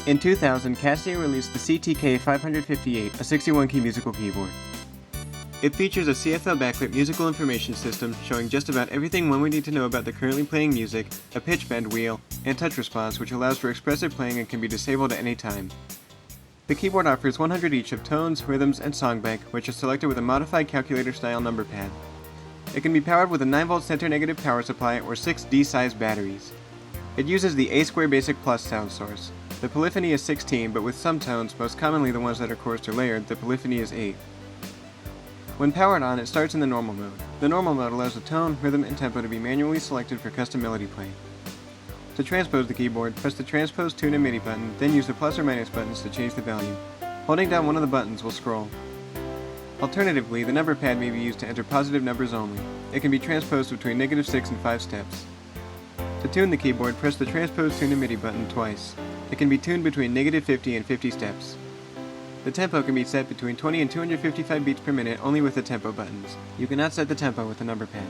In 2000, Casio released the CTK-558, a 61-key musical keyboard. It features a CFL backlit musical information system showing just about everything one would need to know about the currently playing music, a pitch bend wheel, and touch response, which allows for expressive playing and can be disabled at any time. The keyboard offers 100 each of tones, rhythms, and song bank, which is selected with a modified calculator-style number pad. It can be powered with a 9V center negative power supply or 6 D-sized batteries. It uses the A² Basic Plus sound source. The polyphony is 16, but with some tones, most commonly the ones that are chorused or layered, the polyphony is 8. When powered on, it starts in the normal mode. The normal mode allows the tone, rhythm, and tempo to be manually selected for custom melody playing. To transpose the keyboard, press the Transpose, Tune, and MIDI button, then use the plus or minus buttons to change the value. Holding down one of the buttons will scroll. Alternatively, the number pad may be used to enter positive numbers only. It can be transposed between -6 and 5 steps. To tune the keyboard, press the Transpose, Tune, and MIDI button twice. It can be tuned between -50 and 50 steps. The tempo can be set between 20 and 255 beats per minute only with the tempo buttons. You cannot set the tempo with the number pad.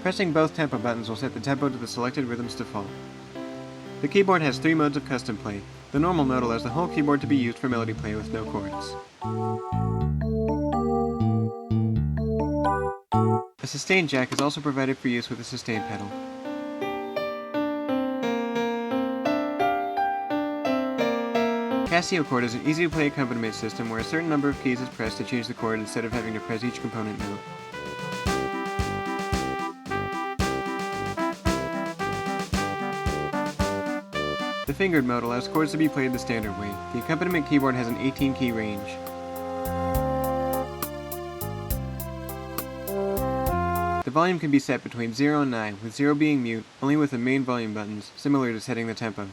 Pressing both tempo buttons will set the tempo to the selected rhythm's default. The keyboard has 3 modes of custom play. The normal mode allows the whole keyboard to be used for melody play with no chords. A sustain jack is also provided for use with a sustain pedal. Casio chord is an easy-to-play accompaniment system where a certain number of keys is pressed to change the chord instead of having to press each component note. The fingered mode allows chords to be played the standard way. The accompaniment keyboard has an 18-key range. The volume can be set between 0 and 9, with 0 being mute, only with the main volume buttons, similar to setting the tempo.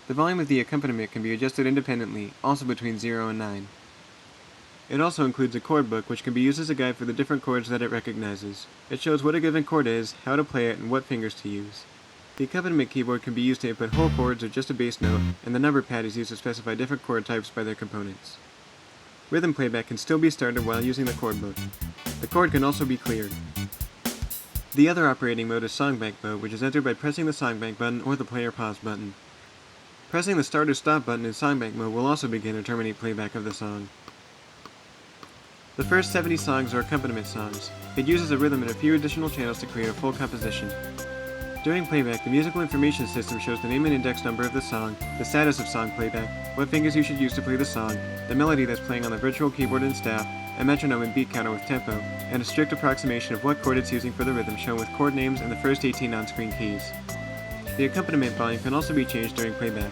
The volume of the accompaniment can be adjusted independently, also between 0 and 9. It also includes a chord book, which can be used as a guide for the different chords that it recognizes. It shows what a given chord is, how to play it, and what fingers to use. The accompaniment keyboard can be used to input whole chords or just a bass note, and the number pad is used to specify different chord types by their components. Rhythm playback can still be started while using the chord book. The chord can also be cleared. The other operating mode is songbank mode, which is entered by pressing the songbank button or the play or pause button. Pressing the start or stop button in songbank mode will also begin or terminate playback of the song. The first 70 songs are accompaniment songs. It uses a rhythm and a few additional channels to create a full composition. During playback, the musical information system shows the name and index number of the song, the status of song playback, what fingers you should use to play the song, the melody that's playing on the virtual keyboard and staff, a metronome and beat counter with tempo, and a strict approximation of what chord it's using for the rhythm shown with chord names and the first 18 on-screen keys. The accompaniment volume can also be changed during playback.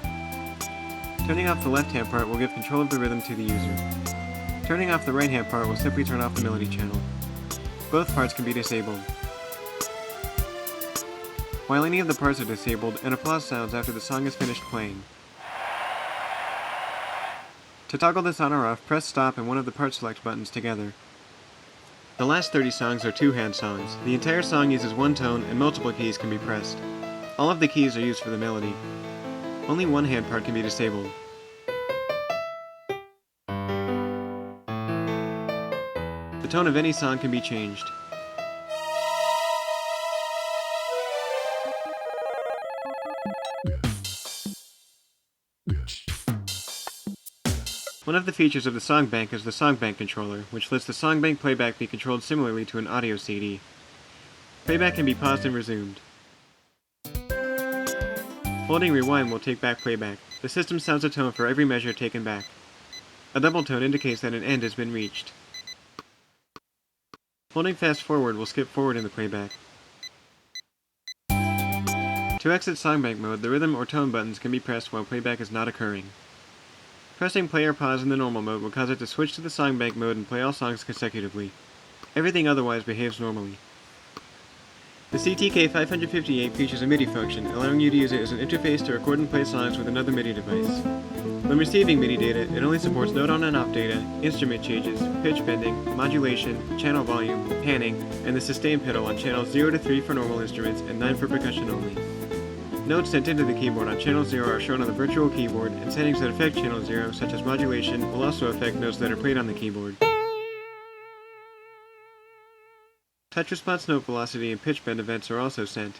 Turning off the left-hand part will give control of the rhythm to the user. Turning off the right-hand part will simply turn off the melody channel. Both parts can be disabled. While any of the parts are disabled, an applause sounds after the song is finished playing. To toggle this on or off, press stop and one of the part select buttons together. The last 30 songs are two-hand songs. The entire song uses one tone and multiple keys can be pressed. All of the keys are used for the melody. Only one hand part can be disabled. The tone of any song can be changed. One of the features of the songbank is the songbank controller, which lets the songbank playback be controlled similarly to an audio CD. Playback can be paused and resumed. Holding rewind will take back playback. The system sounds a tone for every measure taken back. A double tone indicates that an end has been reached. Holding fast forward will skip forward in the playback. To exit songbank mode, the rhythm or tone buttons can be pressed while playback is not occurring. Pressing play or pause in the normal mode will cause it to switch to the songbank mode and play all songs consecutively. Everything otherwise behaves normally. The CTK-558 features a MIDI function, allowing you to use it as an interface to record and play songs with another MIDI device. When receiving MIDI data, it only supports note on and off data, instrument changes, pitch bending, modulation, channel volume, panning, and the sustain pedal on channels 0 to 3 for normal instruments and 9 for percussion only. Notes sent into the keyboard on channel 0 are shown on the virtual keyboard, and settings that affect channel 0, such as modulation, will also affect notes that are played on the keyboard. Touch response note velocity and pitch bend events are also sent.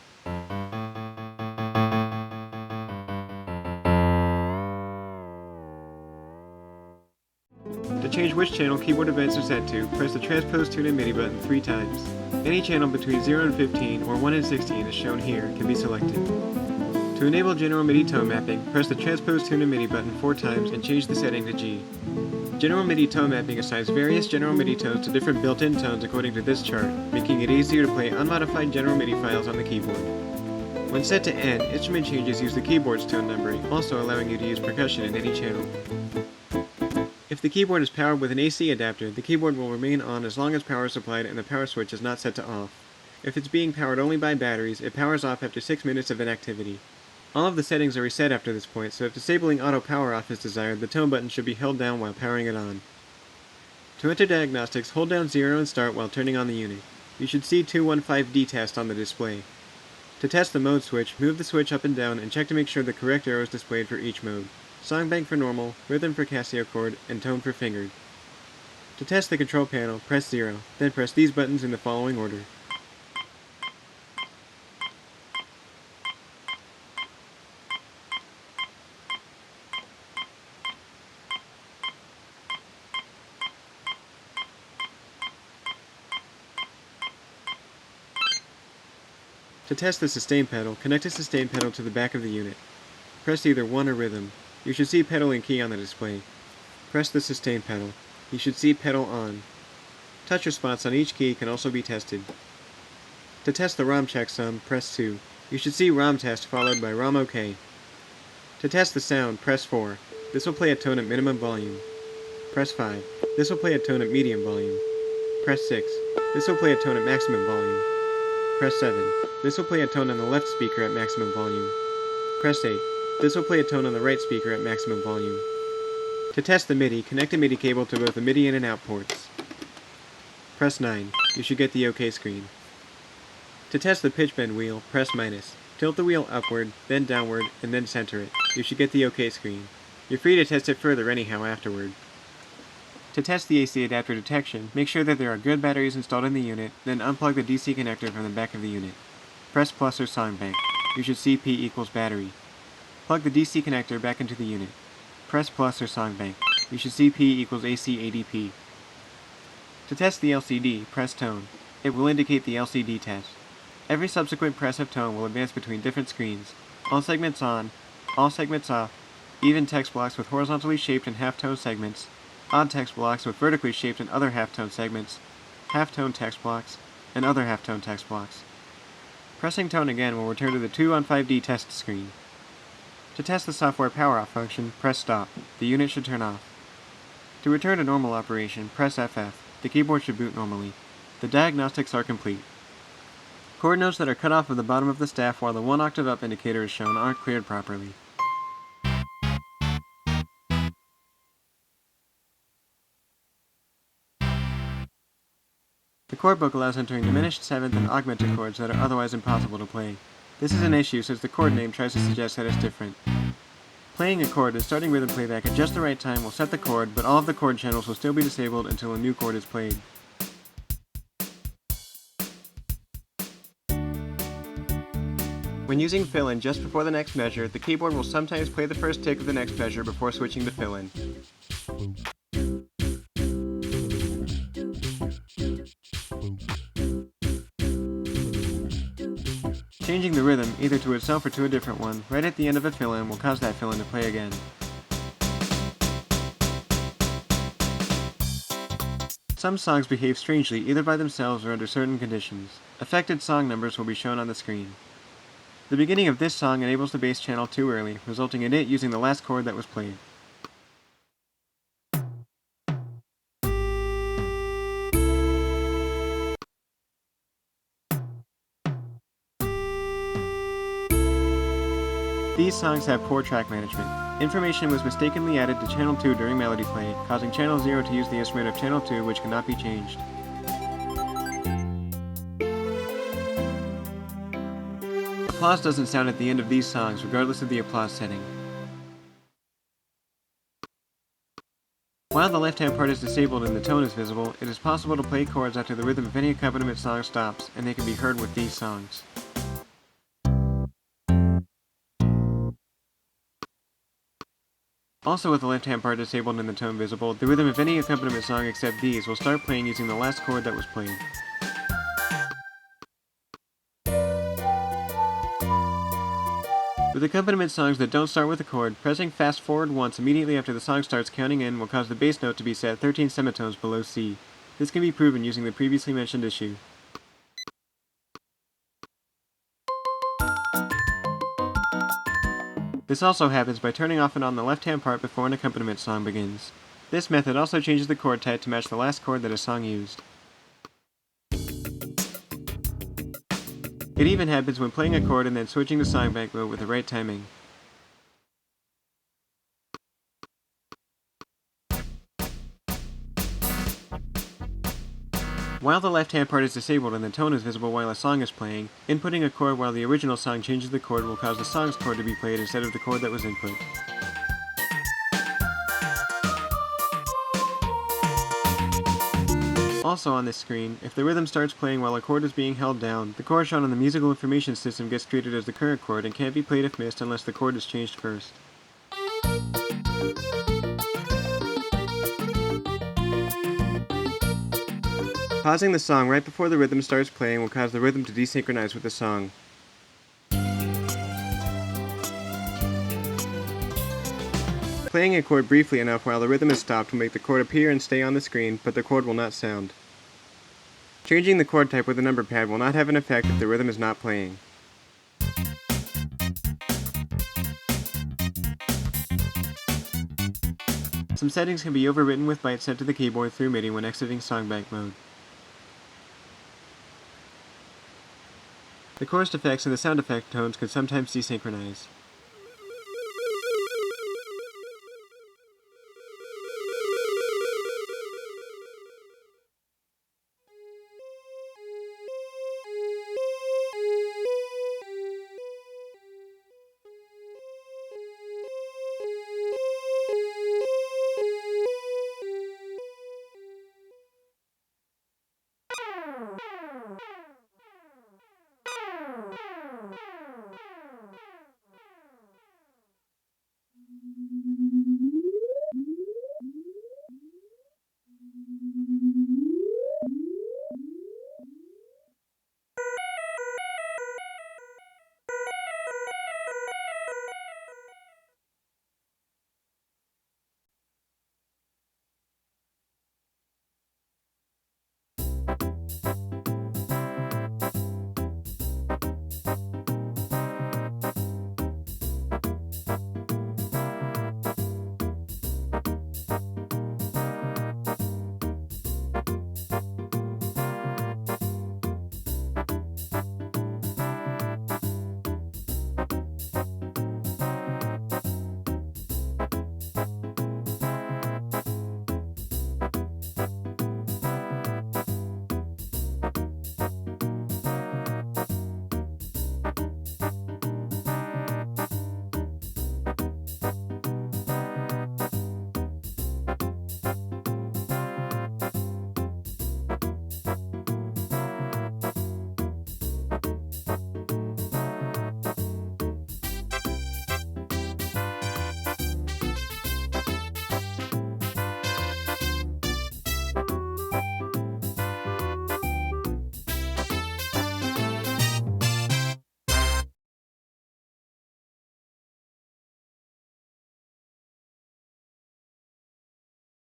change which channel keyboard events are set to, press the Transpose Tune and MIDI button 3 times. Any channel between 0 and 15 or 1 and 16 as shown here can be selected. To enable general MIDI tone mapping, press the Transpose Tune and MIDI button 4 times and change the setting to G. General MIDI tone mapping assigns various general MIDI tones to different built-in tones according to this chart, making it easier to play unmodified general MIDI files on the keyboard. When set to N, instrument changes use the keyboard's tone numbering, also allowing you to use percussion in any channel. If the keyboard is powered with an AC adapter, the keyboard will remain on as long as power is supplied and the power switch is not set to off. If it's being powered only by batteries, it powers off after 6 minutes of inactivity. All of the settings are reset after this point, so if disabling auto power off is desired, the tone button should be held down while powering it on. To enter diagnostics, hold down 0 and start while turning on the unit. You should see 215D test on the display. To test the mode switch, move the switch up and down and check to make sure the correct arrow is displayed for each mode. Song bank for normal, rhythm for Casio chord, and tone for fingered. To test the control panel, press 0, then press these buttons in the following order. To test the sustain pedal, connect the sustain pedal to the back of the unit. Press either 1 or rhythm. You should see pedal and key on the display. Press the sustain pedal. You should see pedal on. Touch response on each key can also be tested. To test the ROM checksum, press 2. You should see ROM test followed by ROM OK. To test the sound, press 4. This will play a tone at minimum volume. Press 5. This will play a tone at medium volume. Press 6. This will play a tone at maximum volume. Press 7. This will play a tone on the left speaker at maximum volume. Press 8. This will play a tone on the right speaker at maximum volume. To test the MIDI, connect a MIDI cable to both the MIDI in and out ports. Press 9. You should get the OK screen. To test the pitch bend wheel, press minus. Tilt the wheel upward, then downward, and then center it. You should get the OK screen. You're free to test it further anyhow afterward. To test the AC adapter detection, make sure that there are good batteries installed in the unit, then unplug the DC connector from the back of the unit. Press plus or song bank. You should see P equals battery. Plug the DC connector back into the unit. Press plus or song bank. You should see P equals AC ADP. To test the LCD, press tone. It will indicate the LCD test. Every subsequent press of tone will advance between different screens. All segments on, all segments off, even text blocks with horizontally shaped and half-tone segments, odd text blocks with vertically shaped and other half-tone segments, half-tone text blocks, and other half-tone text blocks. Pressing tone again will return to the 215D test screen. To test the software power-off function, press stop. The unit should turn off. To return to normal operation, press FF. The keyboard should boot normally. The diagnostics are complete. Chord notes that are cut off of the bottom of the staff while the 1 octave up indicator is shown aren't cleared properly. The chord book allows entering diminished 7th and augmented chords that are otherwise impossible to play. This is an issue since the chord name tries to suggest that it's different. Playing a chord and starting rhythm playback at just the right time will set the chord, but all of the chord channels will still be disabled until a new chord is played. When using fill-in just before the next measure, the keyboard will sometimes play the first tick of the next measure before switching to fill-in. Changing the rhythm, either to itself or to a different one, right at the end of a fill-in will cause that fill-in to play again. Some songs behave strangely either by themselves or under certain conditions. Affected song numbers will be shown on the screen. The beginning of this song enables the bass channel too early, resulting in it using the last chord that was played. These songs have poor track management. Information was mistakenly added to channel 2 during melody play, causing channel 0 to use the instrument of channel 2, which cannot be changed. Applause doesn't sound at the end of these songs, regardless of the applause setting. While the left-hand part is disabled and the tone is visible, it is possible to play chords after the rhythm of any accompaniment song stops, and they can be heard with these songs. Also, with the left-hand part disabled and the tone visible, the rhythm of any accompaniment song except these will start playing using the last chord that was played. With accompaniment songs that don't start with a chord, pressing fast forward once immediately after the song starts counting in will cause the bass note to be set 13 semitones below C. This can be proven using the previously mentioned issue. This also happens by turning off and on the left-hand part before an accompaniment song begins. This method also changes the chord type to match the last chord that a song used. It even happens when playing a chord and then switching to songback mode with the right timing. While the left-hand part is disabled and the tone is visible while a song is playing, inputting a chord while the original song changes the chord will cause the song's chord to be played instead of the chord that was input. Also on this screen, if the rhythm starts playing while a chord is being held down, the chord shown on the musical information system gets treated as the current chord and can't be played if missed unless the chord is changed first. Pausing the song right before the rhythm starts playing will cause the rhythm to desynchronize with the song. Playing a chord briefly enough while the rhythm is stopped will make the chord appear and stay on the screen, but the chord will not sound. Changing the chord type with a number pad will not have an effect if the rhythm is not playing. Some settings can be overwritten with bytes sent to the keyboard through MIDI when exiting songback mode. The chorus effects and the sound effect tones could sometimes desynchronize.